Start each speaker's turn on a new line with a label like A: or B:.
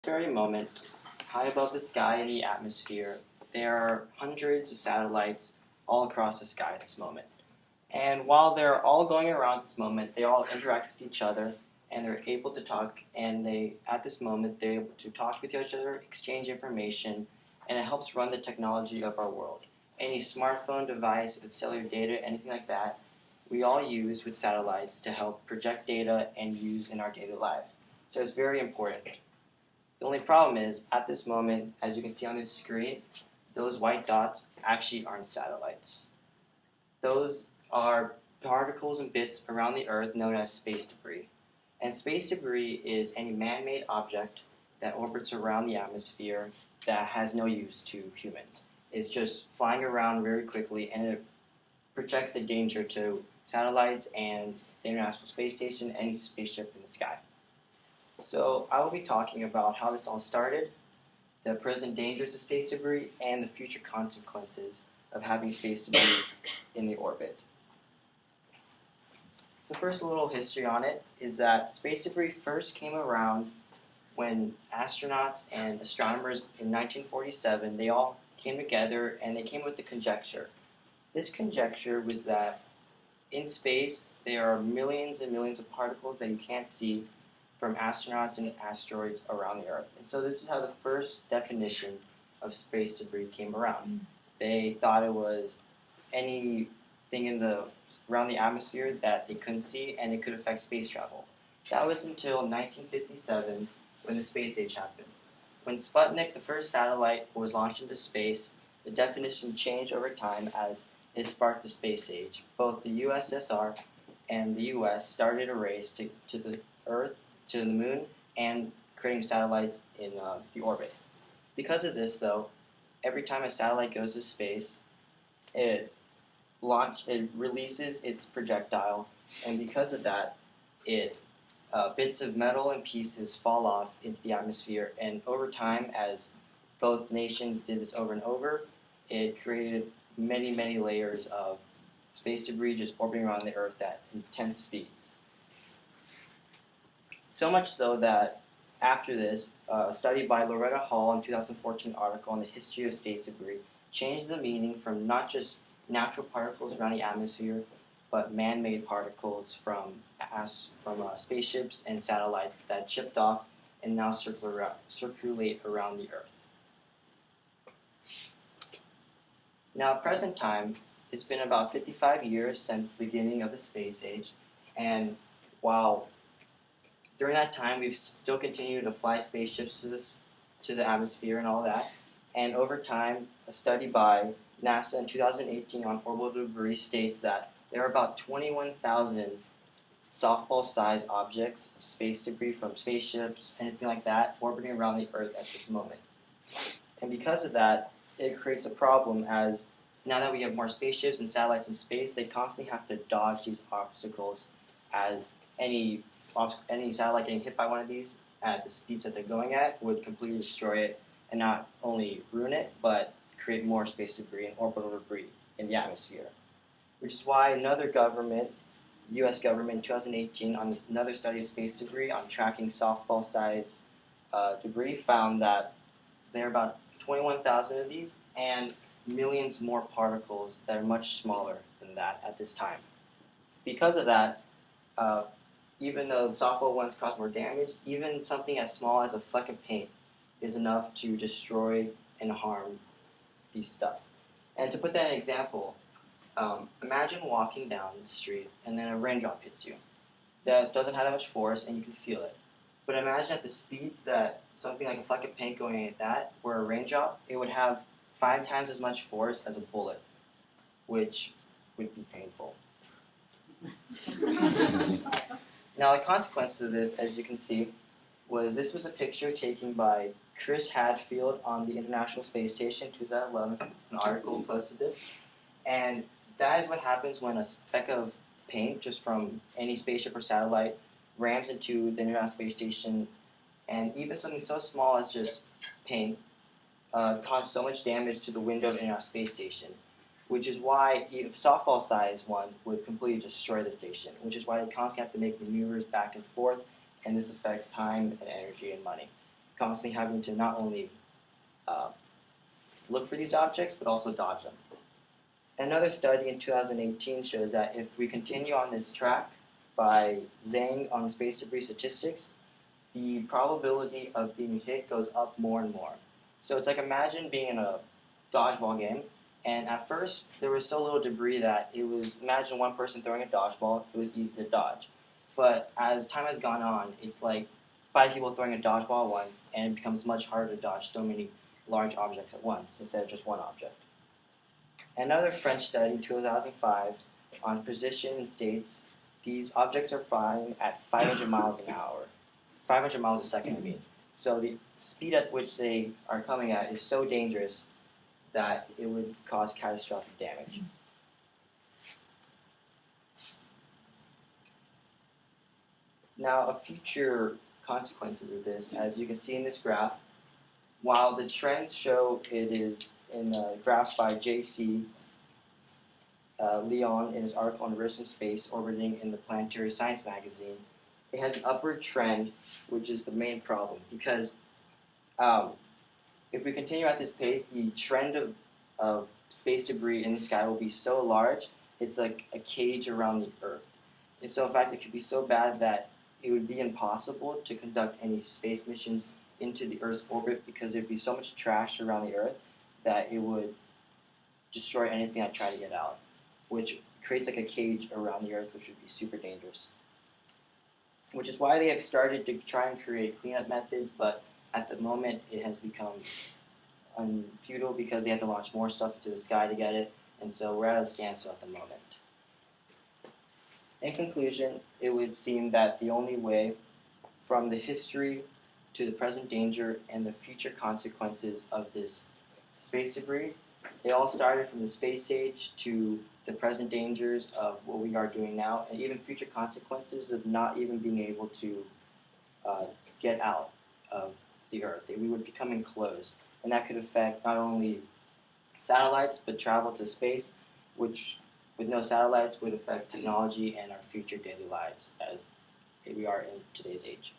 A: very moment, high above the sky in the atmosphere, there are hundreds of satellites all across the sky at this moment. And while they're all going around at this moment, they all interact with each other and they're able to talk. And at this moment, they're able to talk with each other, exchange information, and it helps run the technology of our world. Any smartphone device with cellular data, anything like that, we all use with satellites to help project data and use in our daily lives. So it's very important. The only problem is, at this moment, as you can see on this screen, those white dots actually aren't satellites. Those are particles and bits around the Earth known as space debris. And space debris is any man-made object that orbits around the atmosphere that has no use to humans. It's just flying around very quickly, and it projects a danger to satellites and the International Space Station, any spaceship in the sky. So I will be talking about how this all started, the present dangers of space debris, and the future consequences of having space debris in the orbit. So first, a little history on it is that space debris first came around when astronauts and astronomers in 1947, they all came together and they came with the conjecture. This conjecture was that in space there are millions and millions of particles that you can't see from astronauts and asteroids around the Earth. And so this is how the first definition of space debris came around. They thought it was anything around the atmosphere that they couldn't see, and it could affect space travel. That was until 1957 when the space age happened. When Sputnik, the first satellite, was launched into space, the definition changed over time as it sparked the space age. Both the USSR and the US started a race to the Earth, to the moon, and creating satellites in the orbit. Because of this, though, every time a satellite goes to space, it releases its projectile, and because of that, bits of metal and pieces fall off into the atmosphere, and over time, as both nations did this over and over, it created many, many layers of space debris just orbiting around the Earth at intense speeds. So much so that after this, a study by Loretta Hall in 2014 article on the history of space debris changed the meaning from not just natural particles around the atmosphere, but man-made particles from spaceships and satellites that chipped off and now circulate around the Earth. Now, at present time, it's been about 55 years since the beginning of the space age, and while during that time we've still continued to fly spaceships to the atmosphere and all that, and over time, a study by NASA in 2018 on orbital debris states that there are about 21,000 softball-sized objects, space debris from spaceships, anything like that, orbiting around the Earth at this moment. And because of that, it creates a problem, as now that we have more spaceships and satellites in space, they constantly have to dodge these obstacles, as any satellite getting hit by one of these at the speeds that they're going at would completely destroy it, and not only ruin it, but create more space debris and orbital debris in the atmosphere. Which is why another government, U.S. government in 2018, on another study of space debris on tracking softball-sized debris, found that there are about 21,000 of these and millions more particles that are much smaller than that at this time. Because of that, even though the softball ones cause more damage, even something as small as a fleck of paint is enough to destroy and harm these stuff. And to put that in an example, imagine walking down the street and then a raindrop hits you. That doesn't have that much force and you can feel it. But imagine at the speeds that something like a fleck of paint going at that, or a raindrop, it would have 5 times as much force as a bullet, which would be painful. Now, the consequence of this, as you can see, this was a picture taken by Chris Hadfield on the International Space Station in 2011. An article posted this. And that is what happens when a speck of paint, just from any spaceship or satellite, rams into the International Space Station. And even something so small as just paint caused so much damage to the window of the International Space Station. Which is why a softball-sized one would completely destroy the station, which is why they constantly have to make maneuvers back and forth, and this affects time and energy and money. constantly having to not only look for these objects, but also dodge them. Another study in 2018 shows that if we continue on this track by Zhang on space debris statistics, the probability of being hit goes up more and more. So it's like imagine being in a dodgeball game, and at first there was so little debris that it was, imagine one person throwing a dodgeball, it was easy to dodge. But as time has gone on, it's like 5 people throwing a dodgeball at once, and it becomes much harder to dodge so many large objects at once instead of just one object. Another French study in 2005 on precision states these objects are flying at 500 miles an hour, 500 miles a second, I mean. So the speed at which they are coming at is so dangerous that it would cause catastrophic damage. Now, a future consequences of this, as you can see in this graph, while the trends show it is in a graph by J.C. Leon in his article on Earth in Space orbiting in the Planetary Science magazine, it has an upward trend, which is the main problem, because if we continue at this pace, the trend of space debris in the sky will be so large, it's like a cage around the Earth. And so in fact, it could be so bad that it would be impossible to conduct any space missions into the Earth's orbit because there'd be so much trash around the Earth that it would destroy anything that tried to get out, which creates like a cage around the Earth, which would be super dangerous. Which is why they have started to try and create cleanup methods, but at the moment it has become futile because they have to launch more stuff into the sky to get it, and so we're at a standstill at the moment. In conclusion, it would seem that the only way from the history to the present danger and the future consequences of this space debris, they all started from the space age to the present dangers of what we are doing now, and even future consequences of not even being able to get out of the Earth. We would become enclosed, and that could affect not only satellites, but travel to space, which with no satellites would affect technology and our future daily lives as we are in today's age.